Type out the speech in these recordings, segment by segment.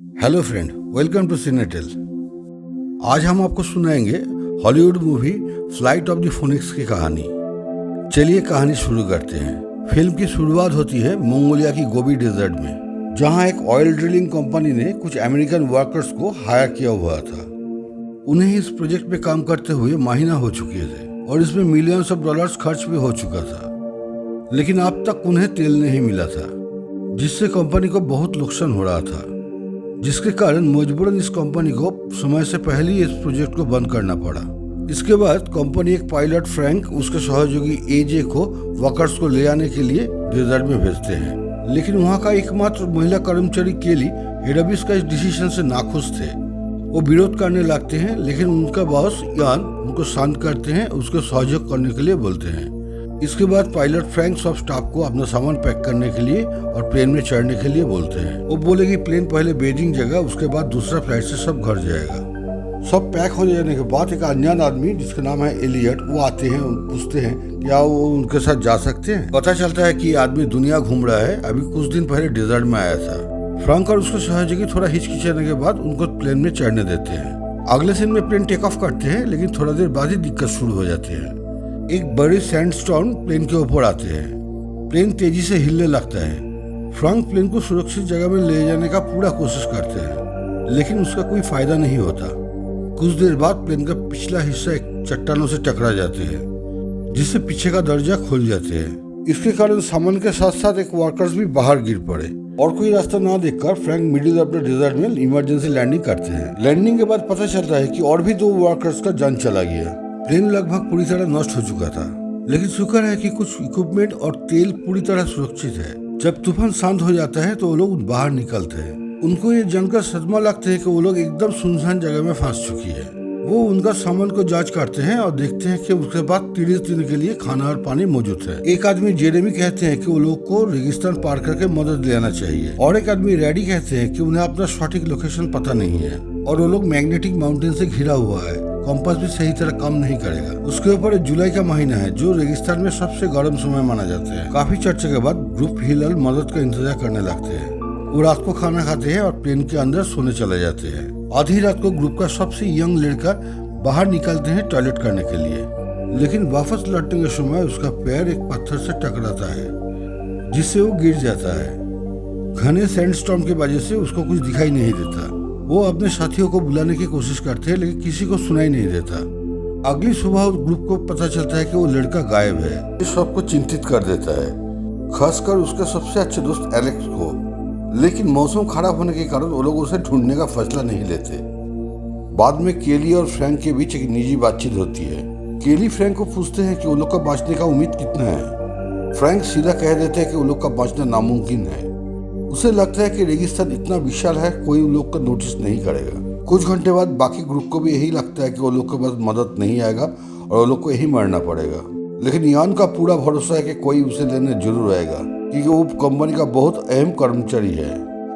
Hello friend, welcome to Cinetel. आज हम आपको सुनाएंगे Hollywood movie flight of the Phoenix की कहानी। चलिए कहानी शुरू करते हैं। फिल्म की शुरुआत होती है मंगोलिया की गोबी डेजर्ट में, जहां एक ऑयल ड्रिलिंग कंपनी ने कुछ अमेरिकन वर्कर्स को हायर किया हुआ था। उन्हें इस प्रोजेक्ट पे काम करते हुए महीना हो चुके थे और इसमें मिलियंस ऑफ डॉलर्स खर्च भी हो चुका था, लेकिन अब तक उन्हें तेल नहीं मिला था, जिससे कंपनी को बहुत नुकसान हो रहा था, जिसके कारण मजबूरन इस कंपनी को समय से पहले ही इस प्रोजेक्ट को बंद करना पड़ा। इसके बाद कंपनी एक पायलट फ्रैंक उसके सहयोगी एजे को वर्कर्स को ले आने के लिए डेजर्ट में भेजते हैं, लेकिन वहां का एकमात्र महिला कर्मचारी केली हेडबिस का इस डिसीजन से नाखुश थे। वो विरोध करने लगते हैं, लेकिन उनका बॉस यान उनको शांत करते हैं, उसको सहयोग करने के लिए बोलते हैं। इसके बाद पायलट फ्रैंक सब स्टाफ को अपना सामान पैक करने के लिए और प्लेन में चढ़ने के लिए बोलते हैं। वो बोले कि प्लेन पहले बेजिंग जाएगा, उसके बाद दूसरा फ्लाइट से सब घर जाएगा। सब पैक हो जाने के बाद एक अनजान आदमी जिसका नाम है एलियट, वो आते हैं, पूछते हैं क्या वो उनके साथ जा सकते हैं। पता चलता है कि ये आदमी दुनिया घूम रहा है, अभी कुछ दिन पहले डेजर्ट में आया था। फ्रैंक और उसके सहयोगी थोड़ा हिचकिचाने के बाद उनको प्लेन में चढ़ने देते हैं। अगले सीन में प्लेन टेक ऑफ करते हैं, लेकिन थोड़ा देर बाद ही दिक्कत शुरू हो जाती है। एक बड़े सैंडस्टॉर्म प्लेन के ऊपर आते हैं। प्लेन तेजी से हिलने लगता है। फ्रैंक प्लेन को सुरक्षित जगह में ले जाने का पूरा कोशिश करते हैं, लेकिन उसका कोई फायदा नहीं होता। कुछ देर बाद प्लेन का पिछला हिस्सा एक चट्टानों से टकरा जाते हैं, जिससे पीछे का दरवाजा खुल जाते हैं। इसके कारण सामान के साथ साथ एक वर्कर्स भी बाहर गिर पड़े और कोई रास्ता ना देखकर Frank middle of the desert में इमरजेंसी लैंडिंग करते हैं। लैंडिंग के बाद पता चलता है कि और भी 2 वर्कर्स का जान चला गया। प्लेन लगभग पूरी तरह नष्ट हो चुका था, लेकिन शुक्र है कि कुछ इक्विपमेंट और तेल पूरी तरह सुरक्षित है। जब तूफान शांत हो जाता है तो वो लोग बाहर निकलते हैं। उनको ये जानकर सदमा लगता है कि वो लोग एकदम सुनसान जगह में फंस चुकी है। वो उनका सामान को जांच करते हैं और देखते हैं कि उसके बाद 30 दिन के लिए खाना और पानी मौजूद है। एक आदमी जेरेमी कहते हैं कि वो लोग को रेगिस्तान पार करके मदद लेना चाहिए, और एक आदमी रेडी कहते हैं कि उन्हें अपना सटीक लोकेशन पता नहीं है और वो लोग मैग्नेटिक माउंटेन से घिरा हुआ है। कंपास भी सही तरह काम नहीं करेगा। उसके ऊपर जुलाई का महीना है, जो रेगिस्तान में सबसे गर्म समय माना जाता है। काफी चर्चा के बाद ग्रुप हिलल मदद का इंतजार करने लगते हैं। वो रात को खाना खाते हैं और प्लेन के अंदर सोने चले जाते हैं। आधी रात को ग्रुप का सबसे यंग लड़का बाहर निकलते हैं टॉयलेट करने के लिए, लेकिन वापस लौटने के समय उसका पैर एक पत्थर से टकराता है, जिससे वो गिर जाता है। घने सैंडस्टॉर्म की वजह से उसको कुछ दिखाई नहीं देता। वो अपने साथियों को बुलाने की कोशिश करते हैं, लेकिन किसी को सुनाई नहीं देता। अगली सुबह ग्रुप को पता चलता है कि वो लड़का गायब है। ये सबको चिंतित कर देता है, खासकर उसके सबसे अच्छे दोस्त एलेक्स को। लेकिन मौसम खराब होने के कारण वो लोग उसे ढूंढने का फैसला नहीं लेते। बाद में केली और फ्रैंक के बीच एक निजी बातचीत होती है। केली फ्रैंक को पूछते हैं कि वो लोग का बचने का उम्मीद कितना है। फ्रैंक सीधा कह देते हैं कि वो लोग का बचना नामुमकिन है। उसे लगता है कि रेगिस्तान इतना विशाल है, कोई लोग का नोटिस नहीं करेगा। कुछ घंटे बाद बाकी ग्रुप को भी यही लगता है कि वो लोग के पास मदद नहीं आएगा और वो लोग को यही मरना पड़ेगा। लेकिन यान का पूरा भरोसा है कि कोई उसे लेने जरूर आएगा, क्योंकि वो कंपनी का बहुत अहम कर्मचारी है।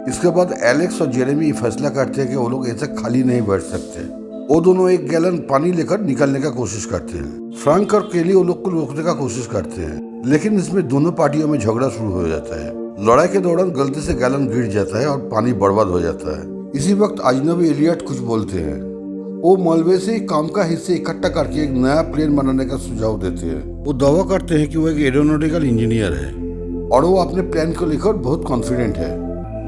इसके बाद एलेक्स और जेरेमी फैसला करते हैं कि वो लोग ऐसे खाली नहीं बैठ सकते। वो दोनों एक गैलन पानी लेकर निकलने का कोशिश करते हैं। फ्रैंक और केली वो लोग को रोकने का कोशिश करते हैं, लेकिन इसमें दोनों पार्टियों में झगड़ा शुरू हो जाता है। लड़ाई के दौरान गलती से गैलन गिर जाता है और पानी बर्बाद हो जाता है। इसी वक्त अजनबी एलियट कुछ बोलते हैं। वो मलबे से काम का हिस्से इकट्ठा करके एक नया प्लेन बनाने का सुझाव देते हैं। वो दावा करते हैं कि वो एक एरोनॉटिकल इंजीनियर है और वो अपने प्लान को लेकर बहुत कॉन्फिडेंट है।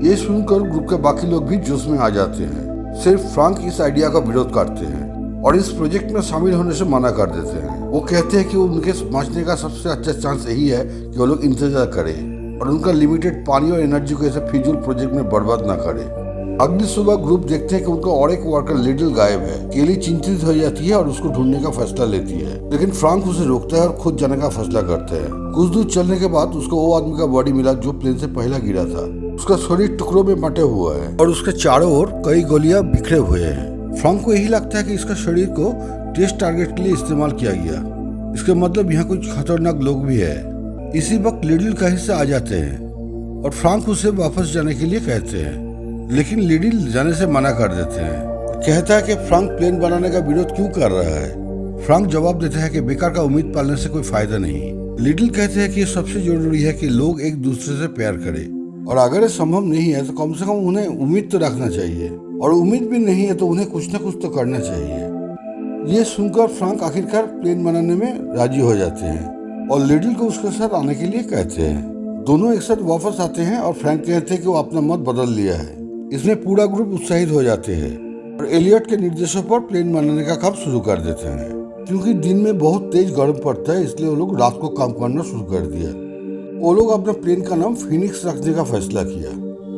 ये सुनकर ग्रुप के बाकी लोग भी जोश में आ जाते हैं। सिर्फ फ्रैंक इस आइडिया का विरोध करते हैं और इस प्रोजेक्ट में शामिल होने से मना कर देते हैं। वो कहते हैं कि उनके बचने का सबसे अच्छा चांस यही है कि वो लोग इंतजार करें और उनका लिमिटेड पानी और एनर्जी को ऐसे फिजूल प्रोजेक्ट में बर्बाद ना करे। अगली सुबह ग्रुप देखते हैं कि उनका और एक वर्कर लिटिल गायब है। केली चिंतित हो जाती है और उसको ढूंढने का फैसला लेती है, लेकिन फ्रैंक उसे रोकता है और खुद जाने का फैसला करते हैं। कुछ दूर चलने के बाद उसको वो आदमी का बॉडी मिला जो प्लेन से पहला गिरा था। उसका शरीर टुकड़ों में बंटे हुआ है और उसके चारों ओर कई गोलियां बिखरे हुए हैं। फ्रैंक को यही लगता है कि इसका शरीर को टेस्ट टारगेट के लिए इस्तेमाल किया गया। इसका मतलब यहाँ कुछ खतरनाक लोग भी है। इसी वक्त लिटिल का हिस्सा आ जाते हैं और फ्रैंक उसे वापस जाने के लिए कहते हैं, लेकिन लिटिल जाने से मना कर देते हैं। कहता है कि फ्रैंक प्लेन बनाने का विरोध क्यों कर रहा है। फ्रैंक जवाब देता है कि बेकार का उम्मीद पालने से कोई फायदा नहीं। लिटिल कहते हैं कि सबसे जरूरी है कि लोग एक दूसरे से प्यार करें। और अगर ये संभव नहीं है तो कम से कम उन्हें उम्मीद तो रखना चाहिए, और उम्मीद भी नहीं है तो उन्हें कुछ न कुछ तो करना चाहिए। ये सुनकर फ्रैंक आखिरकार प्लेन बनाने में राजी हो जाते हैं और लिटिल को उसके साथ आने के लिए कहते हैं। दोनों एक साथ वापस आते हैं और फ्रैंक कहते हैं कि वो अपना मत बदल लिया है। इसमें पूरा ग्रुप उत्साहित हो जाते हैं और एलियट के निर्देशों पर प्लेन बनाने का काम शुरू कर देते हैं। क्योंकि दिन में बहुत तेज गर्म पड़ता है, इसलिए वो लोग रात को काम करना शुरू कर दिया। वो लोग अपने प्लेन का नाम फिनिक्स रखने का फैसला किया।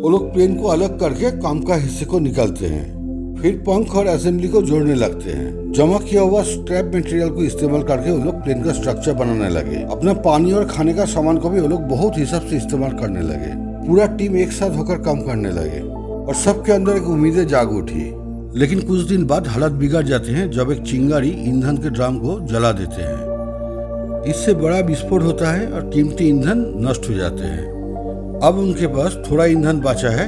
वो लोग प्लेन को अलग करके काम का हिस्से को निकालते हैं, फिर पंख और असेंबली को जोड़ने लगते हैं। जमा किया हुआ स्क्रैप मटेरियल को इस्तेमाल करके वो लोग प्लेन का स्ट्रक्चर बनाने लगे। अपना पानी और खाने का सामान को भी वो लोग बहुत हिसाब से इस्तेमाल करने लगे। पूरा टीम एक साथ होकर काम करने लगे और सबके अंदर एक उम्मीदें जाग उठी। लेकिन कुछ दिन बाद हालत बिगड़ जाते हैं जब एक चिंगारी ईंधन के ड्रम को जला देते हैं। इससे बड़ा विस्फोट होता है और कीमती ईंधन नष्ट हो जाते हैं। अब उनके पास थोड़ा ईंधन बचा है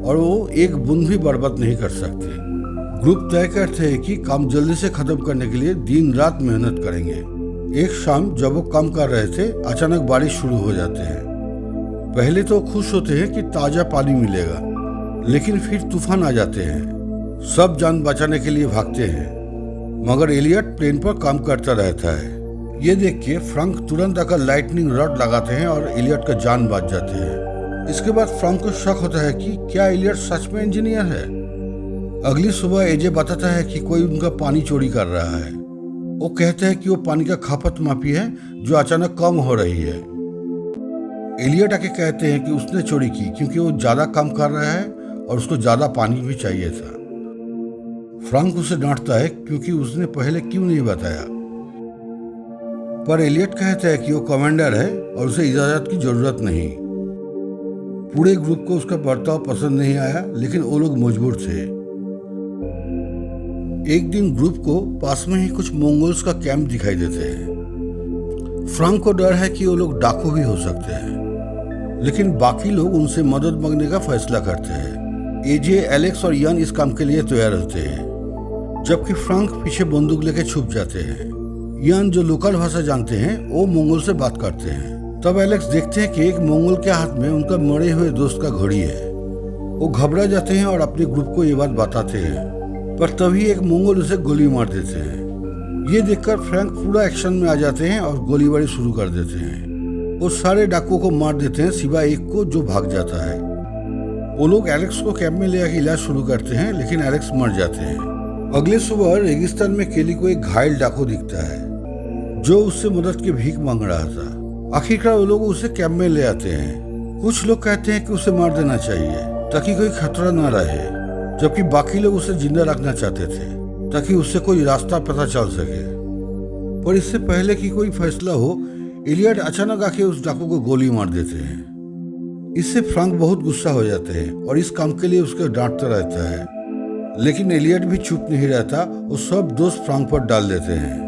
और वो एक बूंद भी बर्बाद नहीं कर सकते। ग्रुप तय करते हैं कि काम जल्दी से खत्म करने के लिए दिन रात मेहनत करेंगे। एक शाम जब वो काम कर रहे थे, अचानक बारिश शुरू हो जाते हैं। पहले तो खुश होते हैं कि ताजा पानी मिलेगा, लेकिन फिर तूफान आ जाते हैं। सब जान बचाने के लिए भागते हैं, मगर एलियट प्लेन पर काम करता रहता है। ये देख के फ्रैंक तुरंत आकर लाइटनिंग रॉड लगाते हैं और एलियट का जान बच जाते हैं। इसके बाद फ्रैंक को शक होता है कि क्या एलियट सच में इंजीनियर है। अगली सुबह एजे बताता है कि कोई उनका पानी चोरी कर रहा है। वो कहते हैं कि वो पानी का खपत मापी है जो अचानक कम हो रही है। एलियट आके कहते हैं कि उसने चोरी की क्योंकि वो ज्यादा काम कर रहा है और उसको ज्यादा पानी भी चाहिए था। फ्रैंक उसे डांटता है क्योंकि उसने पहले क्यों नहीं बताया, पर एलियट कहता है कि वो कमांडर है और उसे इजाजत की जरूरत नहीं। पूरे ग्रुप को उसका बर्ताव पसंद नहीं आया, लेकिन वो लोग मजबूर थे। एक दिन ग्रुप को पास में ही कुछ मंगोल्स का कैंप दिखाई देते हैं। फ्रैंक को डर है कि वो लोग डाकू भी हो सकते हैं, लेकिन बाकी लोग उनसे मदद मांगने का फैसला करते हैं। एजे, एलेक्स और यान इस काम के लिए तैयार होते हैं, जबकि फ्रैंक पीछे बंदूक लेके छुप जाते हैं। यान, जो लोकल भाषा जानते हैं, वो मंगोल से बात करते हैं। तब एलेक्स देखते हैं कि एक मंगोल के हाथ में उनका मरे हुए दोस्त का घड़ी है। वो घबरा जाते हैं और अपने ग्रुप को ये बात बताते हैं, पर तभी एक मंगोल उसे गोली मार देते हैं। ये देखकर फ्रैंक पूरा एक्शन में आ जाते हैं और गोलीबारी शुरू कर देते हैं। वो सारे डाकुओं को मार देते हैं सिवाय एक को जो भाग जाता है। वो लोग एलेक्स को कैंप में ले आकर इलाज शुरू करते हैं, लेकिन एलेक्स मर जाते हैं। अगले सुबह रेगिस्तान में केली को एक घायल डाकू दिखता है जो उससे मदद की भीख मांग रहा था। आखिरकार वो लोग उसे कैंप में ले आते हैं। कुछ लोग कहते हैं कि उसे मार देना चाहिए ताकि कोई खतरा न रहे, जबकि बाकी लोग उसे जिंदा रखना चाहते थे ताकि उससे कोई रास्ता पता चल सके। पर इससे पहले कि कोई फैसला हो, एलियट अचानक आके उस डाकू को गोली मार देते हैं। इससे फ्रैंक बहुत गुस्सा हो जाते हैं और इस काम के लिए उसको डांटता रहता है, लेकिन एलियट भी चुप नहीं रहता। वो सब दोष फ्रैंक पर डाल देते हैं।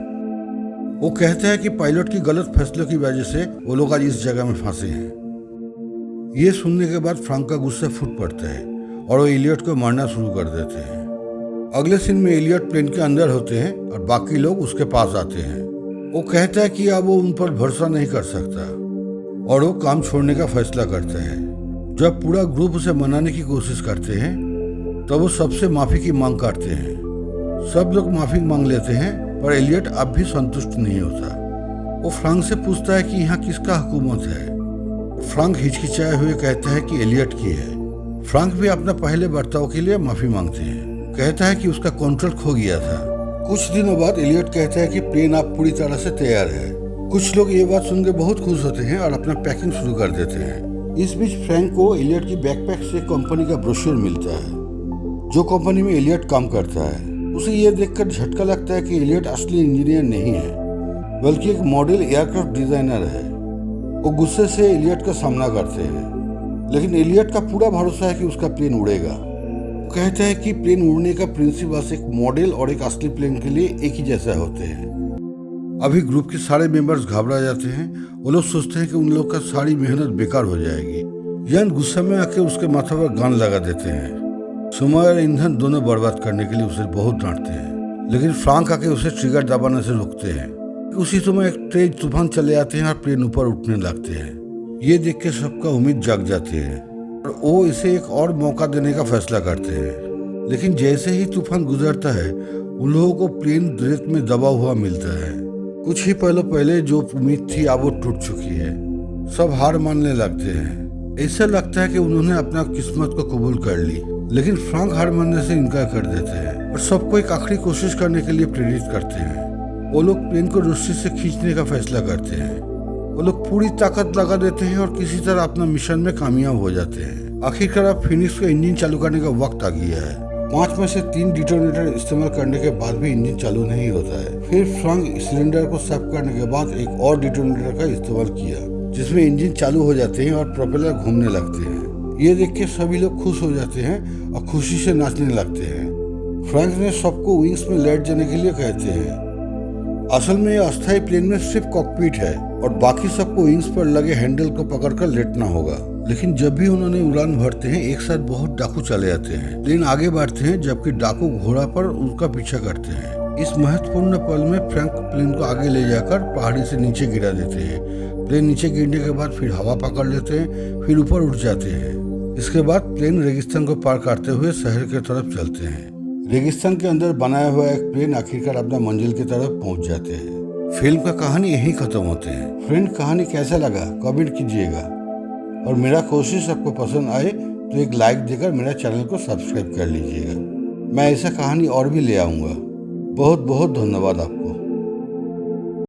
वो कहते हैं कि पायलट की गलत फैसलों की वजह से वो लोग आज इस जगह में फंसे हैं। ये सुनने के बाद फ्रैंक का गुस्सा फूट पड़ता है और वो एलियट को मारना शुरू कर देते हैं। अगले सीन में एलियट प्लेन के अंदर होते हैं और बाकी लोग उसके पास आते हैं। वो कहता है कि अब वो उन पर भरोसा नहीं कर सकता और वो काम छोड़ने का फैसला करता है। जब पूरा ग्रुप उसे मनाने की कोशिश करते हैं तब वो सबसे माफी की मांग करते हैं। सब लोग माफी मांग लेते हैं, पर एलियट अब भी संतुष्ट नहीं होता। वो फ्रैंक से पूछता है कि यहाँ किसका हुकूमत है। फ्रैंक हिचकिचाए हुए कहता है कि एलियट की है। फ्रैंक भी अपना पहले बर्ताव के लिए माफी मांगते हैं। कहता है कि उसका कंट्रोल खो गया था। कुछ दिनों बाद एलियट कहता है कि प्लेन अब पूरी तरह से तैयार है। कुछ लोग ये बात सुनकर बहुत खुश होते हैं और अपना पैकिंग शुरू कर देते हैं। इस बीच फ्रैंक को एलियट की बैकपैक से कंपनी का ब्रोशर मिलता है, जो कंपनी में एलियट काम करता है। उसे यह देखकर झटका लगता है कि एलियट असली इंजीनियर नहीं है, बल्कि एक मॉडल एयरक्राफ्ट डिजाइनर है। वो गुस्से से एलियट का सामना करते हैं, लेकिन एलियट का पूरा भरोसा है कि उसका प्लेन उड़ेगा। वो कहता है कि प्लेन उड़ने का प्रिंसिपल बस एक मॉडल और एक असली प्लेन के लिए एक ही जैसा होते हैं। अभी ग्रुप के सारे मेंबर्स घबरा जाते हैं। वो लोग सोचते हैं कि उन लोग का सारी मेहनत बेकार हो जाएगी। यान गुस्से में आके उसके माथे पर गन लगा देते हैं। समय और ईंधन दोनों बर्बाद करने के लिए उसे बहुत डांटते हैं, लेकिन फ्रैंक आके उसे ट्रिगर दबाने से रोकते हैं। उसी समय एक तेज तूफान चले आते हैं और प्लेन ऊपर उठने लगते हैं। ये देख के सबका उम्मीद जाग जाती है। और वो इसे एक और मौका देने का फैसला करते हैं। लेकिन जैसे ही तूफान गुजरता है उन लोगों को प्लेन रेत में दबा हुआ मिलता है। कुछ ही पलों पहले जो उम्मीद थी अब वो टूट चुकी है। सब हार मानने लगते हैं। ऐसा लगता है कि उन्होंने अपना किस्मत को कबूल कर ली, लेकिन फ्रैंक हार मानने से इनकार कर देते हैं और सबको एक आखिरी कोशिश करने के लिए प्रेरित करते हैं। वो लोग प्लेन को रस्सी से खींचने का फैसला करते हैं। वो लोग पूरी ताकत लगा देते हैं और किसी तरह अपना मिशन में कामयाब हो जाते हैं। आखिरकार अब फिनिक्स का इंजन चालू करने का वक्त आ गया है। 5 में से 3 डिटोनेटर इस्तेमाल करने के बाद भी इंजन चालू नहीं होता है। फिर फ्रैंक सिलेंडर को साफ करने के बाद एक और डिटोनेटर का इस्तेमाल किया, जिसमें इंजन चालू हो जाते हैं और प्रोपेलर घूमने लगते हैं। ये देख के सभी लोग खुश हो जाते हैं और खुशी से नाचने लगते हैं। फ्रैंक ने सबको विंग्स में लेट जाने के लिए कहते हैं। असल में ये अस्थायी प्लेन में सिर्फ कॉकपिट है और बाकी सबको विंग्स पर लगे हैंडल को पकड़कर लेटना होगा। लेकिन जब भी उन्होंने उड़ान भरते हैं एक साथ बहुत डाकू चले आते हैं। प्लेन आगे बढ़ते हैं जबकि डाकू घोड़ा पर उनका पीछा करते हैं। इस महत्वपूर्ण पल में फ्रैंक प्लेन को आगे ले जाकर पहाड़ी से नीचे गिरा देते हैं। प्लेन नीचे गिरने के बाद फिर हवा पकड़ लेते हैं, फिर ऊपर उठ जाते हैं। इसके बाद प्लेन रेगिस्तान को पार करते हुए शहर की तरफ चलते हैं। रेगिस्तान के अंदर बनाया हुआ एक प्लेन आखिरकार अपना मंजिल की तरफ पहुंच जाते हैं। फिल्म का कहानी यही खत्म होते हैं। फ्रेंड, कहानी कैसा लगा कमेंट कीजिएगा और मेरा कोशिश आपको पसंद आए तो एक लाइक देकर मेरा चैनल को सब्सक्राइब कर लीजिएगा। मैं ऐसा कहानी और भी ले आऊँगा। बहुत बहुत धन्यवाद आपको।